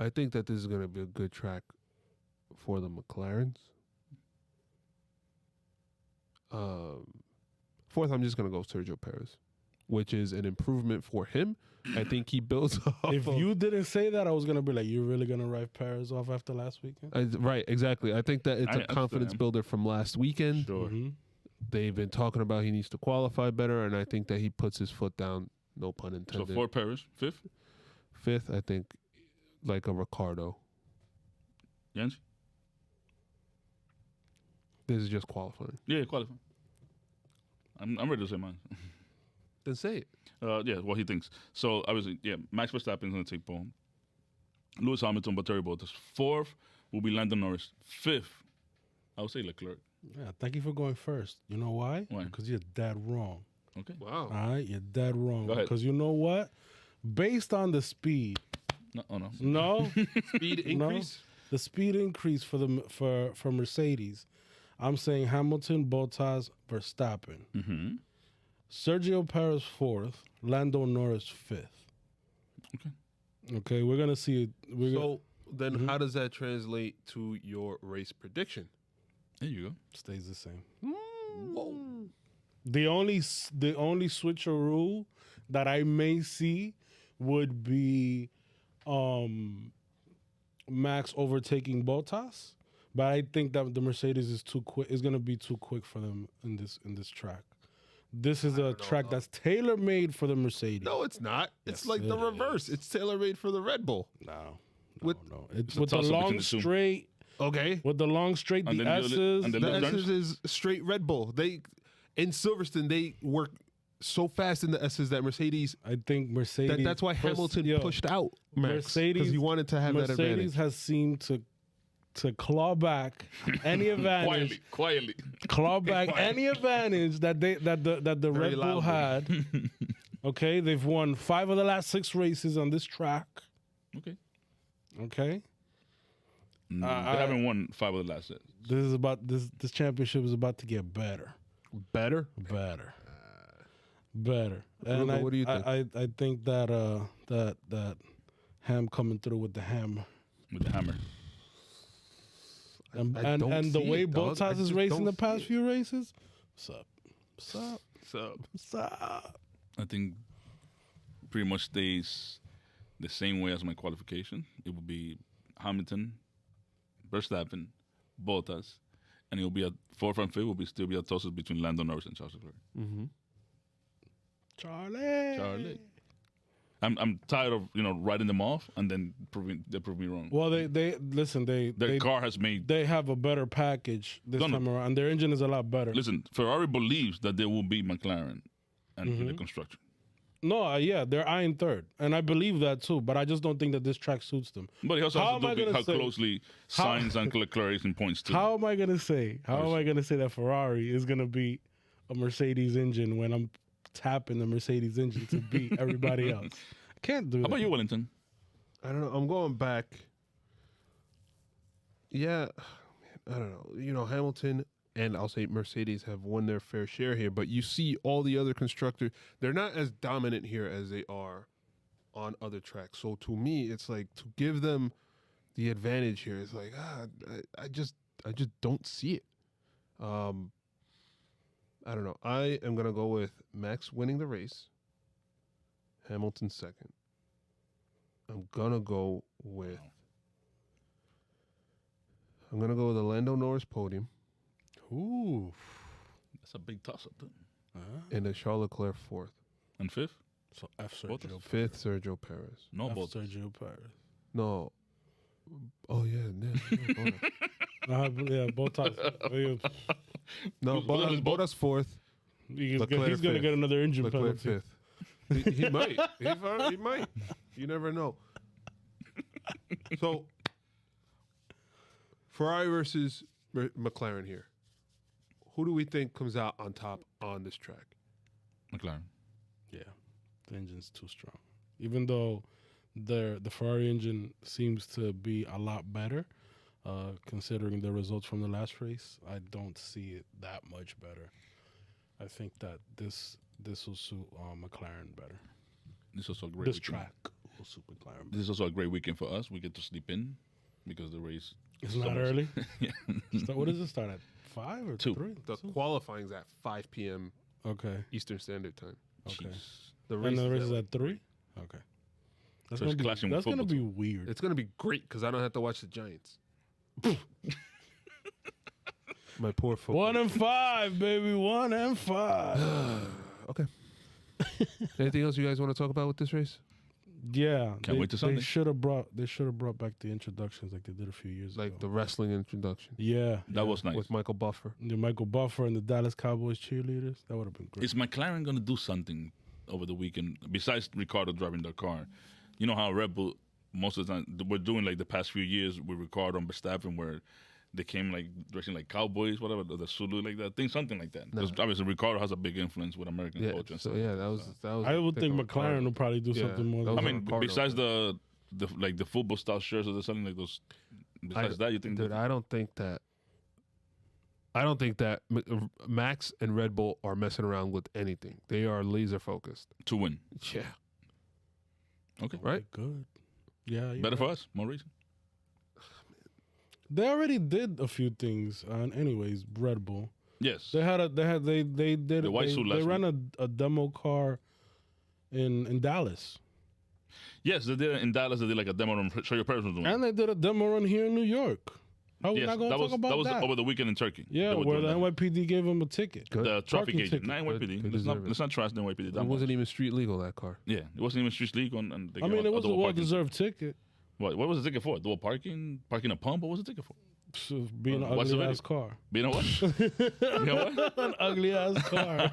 I think that this is going to be a good track for the McLarens. Fourth, I'm just going to go Sergio Perez, which is an improvement for him. I think he builds off If you didn't say that, I was going to be like, you're really going to write Perez off after last weekend? Right, exactly. I think that it's a confidence builder from last weekend. Sure. They've been talking about he needs to qualify better, and I think that he puts his foot down, no pun intended. So 4 Paris. Fifth, I think, like a Ricardo. Yhancy? This is just qualifying. Yeah, qualifying. I'm ready to say mine. Then say it. What he thinks. So, obviously, Max Verstappen's going to take pole. Lewis Hamilton, Valtteri Bottas. Fourth will be Lando Norris. Fifth, I would say Leclerc. Yeah, thank you for going first. You know why? Why? Because you're dead wrong. Okay. Wow. All right, you're dead wrong. Go ahead. Because you know what? Based on the speed, No. no, Speed increase? the speed increase for Mercedes, I'm saying Hamilton, Bottas, Verstappen. Mm-hmm. Sergio Perez fourth, Lando Norris fifth. Okay, we're gonna see it. So then how does that translate to your race prediction? There you go. Stays the same. Whoa. The only switcheroo that I may see would be Max overtaking Bottas, but I think that the Mercedes is too quick. Is going to be too quick for them in this track. This is a track that's tailor made for the Mercedes. No, it's not. It's Yes, like the it reverse. It's tailor made for the Red Bull. No. It's It's a with the toss-up between long the two. straight. Okay. With the long straight, And the then S's. and then The left S's turns? is straight Red Bull. They in Silverstone they work so fast in the S's that Mercedes. I think Mercedes. That's why Hamilton pushed out Max because he wanted to have that advantage. Mercedes has seemed to claw back any advantage. Quietly. Claw back any advantage that the Very Red Bull loudly. had. Okay, they've won 5 of the last 6 races on this track. Okay. Okay, They haven't won 5 of the last 6. this championship is about to get better. Better. And Ruben, what do you think? I think that Ham coming through with the hammer. With the hammer. And I don't and the see way it, dog. I Bottas is just racing the don't past see it. few races, sup. I think pretty much stays the same way as my qualification. It will be Hamilton, Verstappen, Bottas, and it will be a 4th and 5th will be still be a toss-up between Lando Norris and Charles Leclerc. Charlie. I'm tired of writing them off and then they prove me wrong. Well, they listen. Their car has made. They have a better package this time around. Their engine is a lot better. Listen, Ferrari believes that they will beat McLaren in the construction. No, yeah, they're eyeing third, and I believe that too. But I just don't think that this track suits them. But he also has to do with how closely Sainz and Leclerc is in points too. How am I gonna say? How am I gonna say that Ferrari is gonna beat a Mercedes engine when I'm tapping the Mercedes engine to beat everybody else? I can't do that. How about you, Wellington? I don't know. I'm going back. Yeah, I don't know. Hamilton and I'll say Mercedes have won their fair share here, but you see all the other constructors, they're not as dominant here as they are on other tracks. So to me, it's like to give them the advantage here. It's like I just don't see it. I don't know. I am gonna go with Max winning the race, Hamilton second. I'm gonna go with the Lando Norris podium. Ooh, that's a big toss-up, too. And a Charles Leclerc fourth. And fifth? So F Sergio Perez. Fifth, Sergio Perez. No, F both. Sergio Perez. No. Oh, yeah. Yeah, Bottas. No, Bottas fourth. He's going to get another engine Leclerc penalty. fifth. He might. He might. You never know. So, Ferrari versus McLaren here. Who do we think comes out on top on this track? McLaren. Yeah, the engine's too strong. Even though the Ferrari engine seems to be a lot better, considering the results from the last race, I don't see it that much better. I think that this will suit McLaren better. This is also a great This weekend. track will suit McLaren better. This is also a great weekend for us. We get to sleep in because the race. It's not early. Yeah. What does it start at? 5 or 2? 3? The qualifying's at 5 p.m. Okay. Eastern Standard Time. Okay. The And the race is at at 3? Okay. That's So it's clashing with gonna football, be weird. It's going to be great because I don't have to watch the Giants. My poor football. 1 and 5, baby. 1 and 5. Okay. Anything else you guys want to talk about with this race? Yeah. Can't wait to Sunday. They should have brought back the introductions like they did a few years ago. Like the wrestling introduction Yeah. That was nice. with Michael Buffer. The Michael Buffer and the Dallas Cowboys cheerleaders. That would have been great. Is McLaren going to do something over the weekend besides Ricardo driving their car? You know how Red Bull most of the time we're doing like the past few years with Ricardo and Verstappen where they came like dressing like cowboys, whatever, the Zulu like that thing, something like that. Because obviously Ricardo has a big influence with American culture. And So stuff. yeah, that was. I would think McLaren will probably do something more that than was I mean, Ricardo. besides the football style shirts or something like those. Besides that, you think? Dude, I don't think that Max and Red Bull are messing around with anything. They are laser focused. to win? Yeah. Okay, Right? good. Yeah. better for us, more reason. They already did a few things. Anyways, Red Bull. Yes, They did The white suit last ran a demo car in Dallas. yes, they did it in Dallas. They did like a demo run. Show your personal doing. And they did a demo run here in New York. How are we Yes, not going to that talk was about that was that? over the weekend in Turkey. Yeah, They were where doing the that. NYPD gave him a ticket. Good. The traffic Parking agent, ticket. not NYPD. Good Let's not, deserve it. let's not trash the NYPD. That It much. wasn't even street legal, that car. Yeah, it wasn't even street legal. And they I got mean, it was a double parking. well-deserved ticket. What was the ticket for? Dual parking a pump? What was the ticket for? So being an What's the ugly ass video? car. You know what? You know what? An ugly ass car.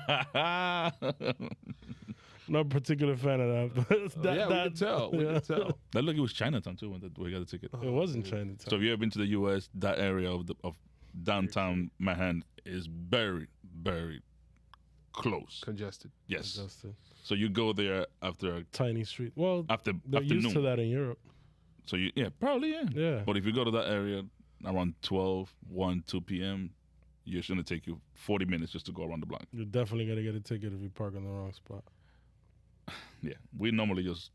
Not a particular fan of that. But We can tell. We can tell. That look, it was Chinatown too when we got the ticket. It wasn't Chinatown. So if you ever been to the U.S., that area of downtown Manhattan is very, very close. Congested. Yes. Justin. So you go there after Tiny street. Well, after they're used to afternoon. that in Europe. So probably yeah. Yeah. But if you go to that area around 12, 1, 2 p.m., it's going to take you 40 minutes just to go around the block. You're definitely going to get a ticket if you park in the wrong spot. Yeah. We normally just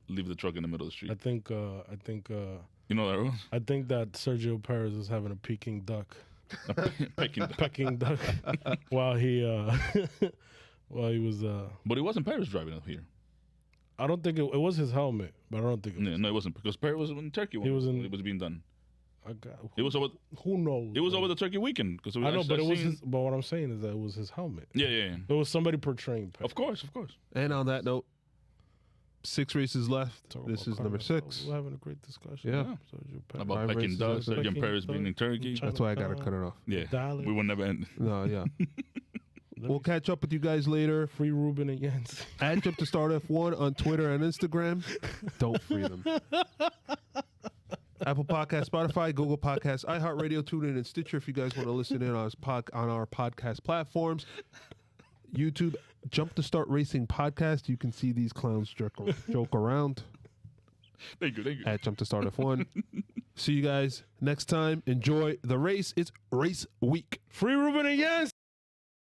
leave the truck in the middle of the street. I think You know that, Rose? I think that Sergio Perez is having a Peking duck. Peking. Peking duck while he was But it wasn't Paris driving up here. I don't think it was his helmet, but I don't think it was. No, it wasn't because Paris was in Turkey when He was in- it was being done. It was over. Who knows? It was over the Turkey weekend because I know, but it was his, but what I'm saying is that it was his helmet. Yeah. It was somebody portraying Perez. Of course. And on that note, 6 races left. Talk This about is number Carlos. 6. We're having a great discussion. Yeah. Sergio Perez. About Five Peking races dust, left. Sergio Perez being in Turkey. That's why I gotta cut it off. Yeah, Dallas. we will never end. No, yeah. Let We'll me catch up with you guys later. free Ruben and Yhancy. At Jump to Start F1 on Twitter and Instagram. Don't free them. Apple Podcast, Spotify, Google Podcasts, iHeartRadio, TuneIn, and Stitcher if you guys want to listen in on our podcast platforms. YouTube, Jump to Start Racing Podcast. You can see these clowns joke around. Thank you. At Jump to Start F1. See you guys next time. Enjoy the race. It's race week. Free Ruben and Yhancy.